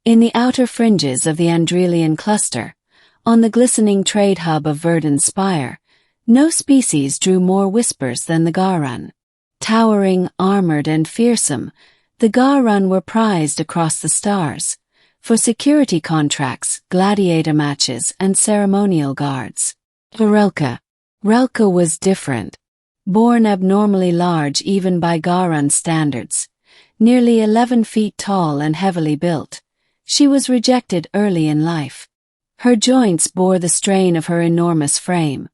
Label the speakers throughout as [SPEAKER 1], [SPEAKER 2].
[SPEAKER 1] In the outer fringes of the Andrelian cluster, on the glistening trade hub of Verdant Spire, no species drew more whispers than the Garun. Towering, armored, and fearsome, the Garun were prized across the stars, for security contracts, gladiator matches, and ceremonial guards. Relka was different. Born abnormally large even by Garun standards, nearly 11 feet tall and heavily built, she was rejected early in life. Her joints bore the strain of her enormous frame.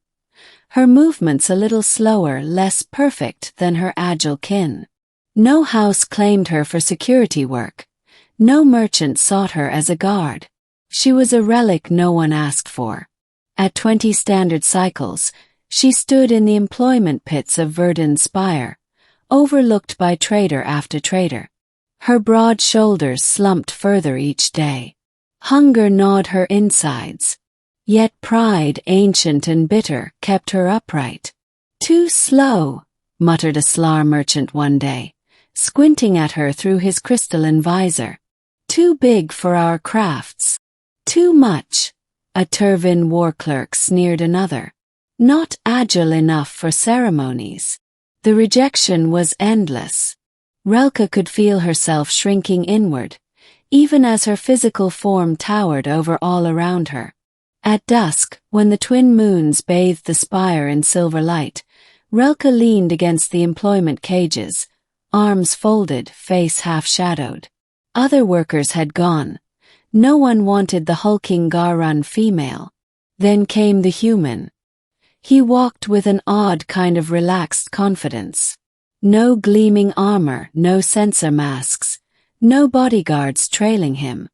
[SPEAKER 1] Her movements a little slower, less perfect than her agile kin. No house claimed her for security work. No merchant sought her as a guard. She was a relic no one asked for. At 20 standard cycles, she stood in the employment pits of Verdant Spire, overlooked by trader after trader. Her broad shoulders slumped further each day. Hunger gnawed her insides. Yet pride, ancient and bitter, kept her upright. "Too slow," muttered a Slar merchant one day, squinting at her through his crystalline visor. "Too big for our crafts." "Too much," a Turvin war clerk sneered another. "Not agile enough for ceremonies." The rejection was endless. Relka could feel herself shrinking inward, even as her physical form towered over all around her. At dusk, when the twin moons bathed the spire in silver light, Relka leaned against the employment cages, arms folded, face half-shadowed. Other workers had gone. No one wanted the hulking Garun female. Then came the human. He walked with an odd kind of relaxed confidence. No gleaming armor, no sensor masks, no bodyguards trailing him.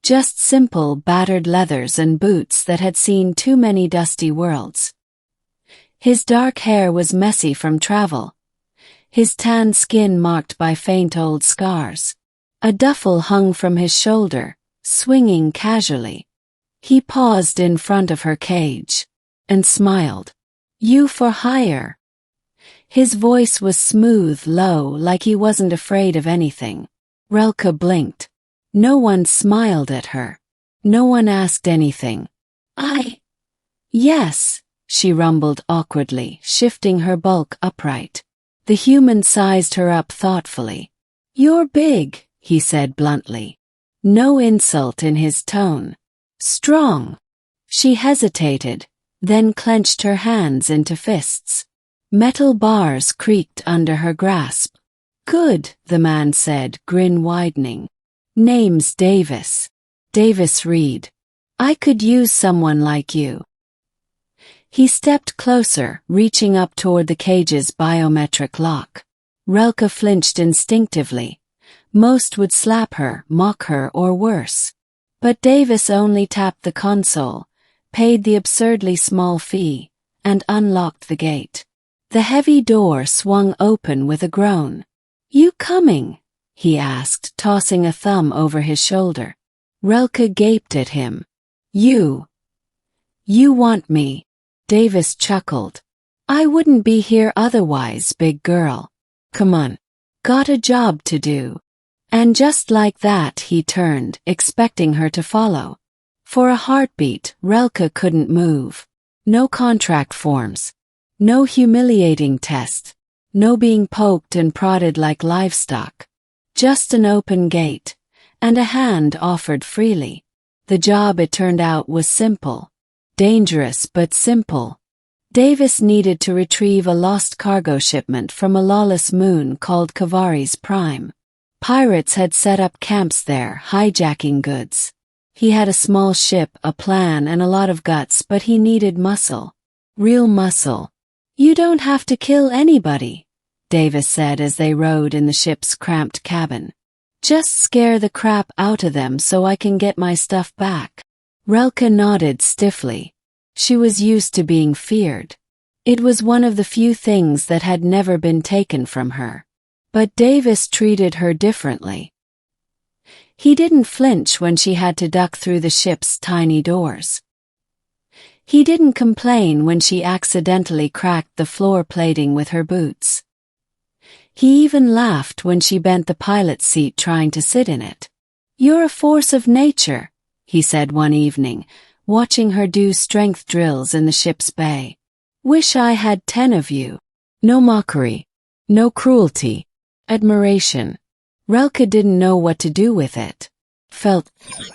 [SPEAKER 1] Just simple, battered leathers and boots that had seen too many dusty worlds. His dark hair was messy from travel. His tan skin marked by faint old scars. A duffel hung from his shoulder, swinging casually. He paused in front of her cage and smiled. "You for hire." His voice was smooth, low, like he wasn't afraid of anything. Relka blinked. No one smiled at her. No one asked anything. Yes, she rumbled awkwardly, shifting her bulk upright. The human sized her up thoughtfully. "You're big," he said bluntly. No insult in his tone. "Strong." She hesitated, then clenched her hands into fists. Metal bars creaked under her grasp. "Good," the man said, grin widening. "Name's Davis. Davis Reed. I could use someone like you." He stepped closer, reaching up toward the cage's biometric lock. Relka flinched instinctively. Most would slap her, mock her, or worse. But Davis only tapped the console, paid the absurdly small fee, and unlocked the gate. The heavy door swung open with a groan. "You coming?" he asked, tossing a thumb over his shoulder. Relka gaped at him. You want me?" Davis chuckled. "I wouldn't be here otherwise, big girl. Come on. Got a job to do." And just like that he turned, expecting her to follow. For a heartbeat, Relka couldn't move. No contract forms. No humiliating test. No being poked and prodded like livestock. Just an open gate. And a hand offered freely. The job, it turned out, was simple. Dangerous but simple. Davis needed to retrieve a lost cargo shipment from a lawless moon called Kavari's Prime. Pirates had set up camps there, hijacking goods. He had a small ship, a plan, and a lot of guts, but he needed muscle. Real muscle. "You don't have to kill anybody," Davis said as they rode in the ship's cramped cabin. "Just scare the crap out of them so I can get my stuff back." Relka nodded stiffly. She was used to being feared. It was one of the few things that had never been taken from her. But Davis treated her differently. He didn't flinch when she had to duck through the ship's tiny doors. He didn't complain when she accidentally cracked the floor plating with her boots. He even laughed when she bent the pilot's seat trying to sit in it. "You're a force of nature," he said one evening, watching her do strength drills in the ship's bay. "Wish I had 10 of you." No mockery, no cruelty, admiration. Relka didn't know what to do with it. Felt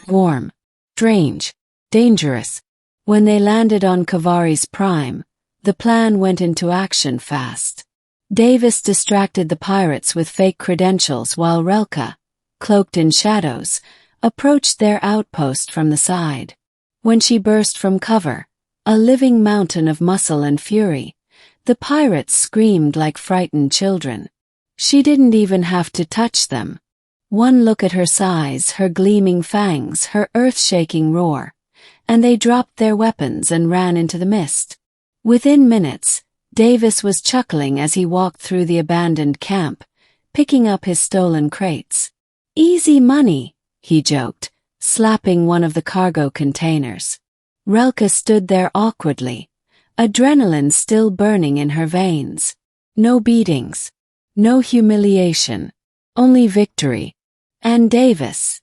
[SPEAKER 1] warm, strange, dangerous. When they landed on Kavari's Prime, the plan went into action fast. Davis distracted the pirates with fake credentials while Relka, cloaked in shadows, approached their outpost from the side. When she burst from cover, a living mountain of muscle and fury, the pirates screamed like frightened children. She didn't even have to touch them. One look at her size, her gleaming fangs, her earth-shaking roar, and they dropped their weapons and ran into the mist. Within minutes, Davis was chuckling as he walked through the abandoned camp, picking up his stolen crates. "Easy money," he joked, slapping one of the cargo containers. Relka stood there awkwardly, adrenaline still burning in her veins. No beatings, no humiliation, only victory. And Davis,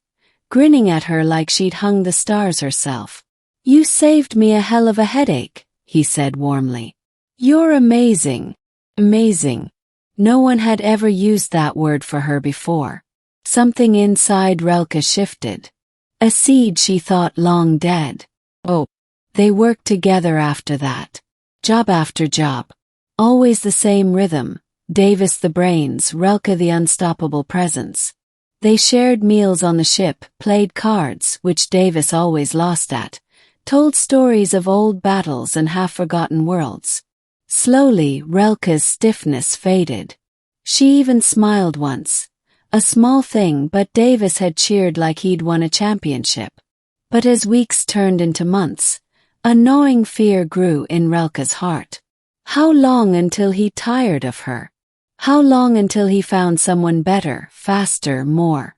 [SPEAKER 1] grinning at her like she'd hung the stars herself. "You saved me a hell of a headache," he said warmly. "You're amazing. Amazing." No one had ever used that word for her before. Something inside Relka shifted. A seed she thought long dead. Oh, they worked together after that. Job after job. Always the same rhythm. Davis the brains, Relka the unstoppable presence. They shared meals on the ship, played cards, which Davis always lost at, told stories of old battles and half-forgotten worlds. Slowly, Relka's stiffness faded. She even smiled once. A small thing, but Davis had cheered like he'd won a championship. But as weeks turned into months, a gnawing fear grew in Relka's heart. How long until he tired of her? How long until he found someone better, faster, more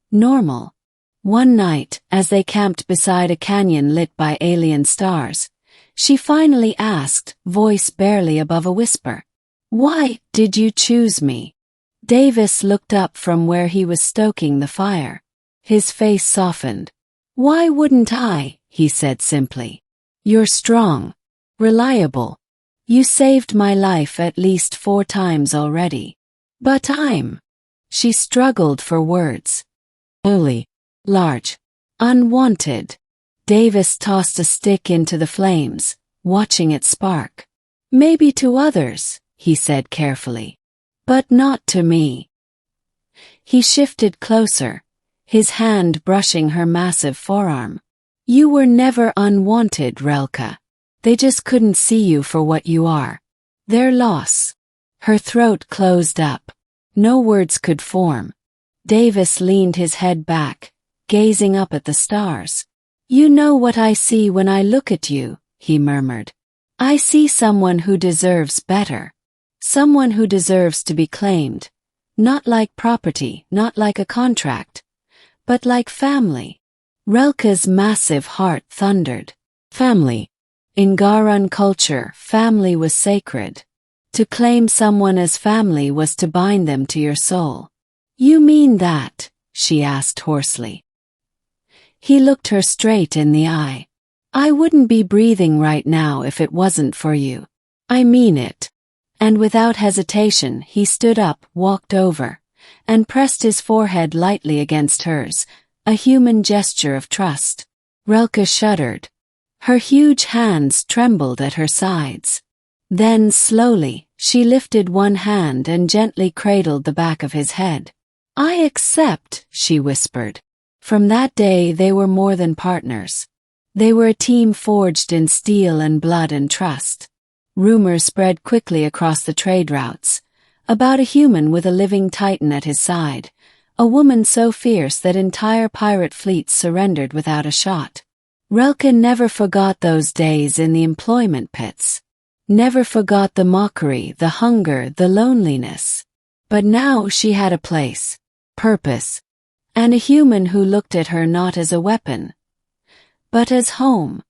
[SPEAKER 1] normal? One night, as they camped beside a canyon lit by alien stars, she finally asked, voice barely above a whisper, "Why did you choose me?" Davis looked up from where he was stoking the fire. His face softened. "Why wouldn't I?" he said simply. "You're strong, reliable. You saved my life at least 4 times already. But I'm..." She struggled for words. "Only, large, unwanted." Davis tossed a stick into the flames, watching it spark. "Maybe to others," he said carefully. "But not to me." He shifted closer, his hand brushing her massive forearm. "You were never unwanted, Relka. They just couldn't see you for what you are. Their loss." Her throat closed up. No words could form. Davis leaned his head back, gazing up at the stars. "You know what I see when I look at you," he murmured. "I see someone who deserves better. Someone who deserves to be claimed. Not like property, not like a contract, but like family." Relka's massive heart thundered. Family. In Garan culture, family was sacred. To claim someone as family was to bind them to your soul. "You mean that?" she asked hoarsely. He looked her straight in the eye. "I wouldn't be breathing right now if it wasn't for you. I mean it." And without hesitation, he stood up, walked over, and pressed his forehead lightly against hers, a human gesture of trust. Relka shuddered. Her huge hands trembled at her sides. Then, slowly, she lifted one hand and gently cradled the back of his head. "I accept," she whispered. From that day they were more than partners. They were a team forged in steel and blood and trust. Rumors spread quickly across the trade routes, about a human with a living titan at his side, a woman so fierce that entire pirate fleets surrendered without a shot. Relka never forgot those days in the employment pits. Never forgot the mockery, the hunger, the loneliness. But now she had a place, purpose, and a human who looked at her not as a weapon, but as home.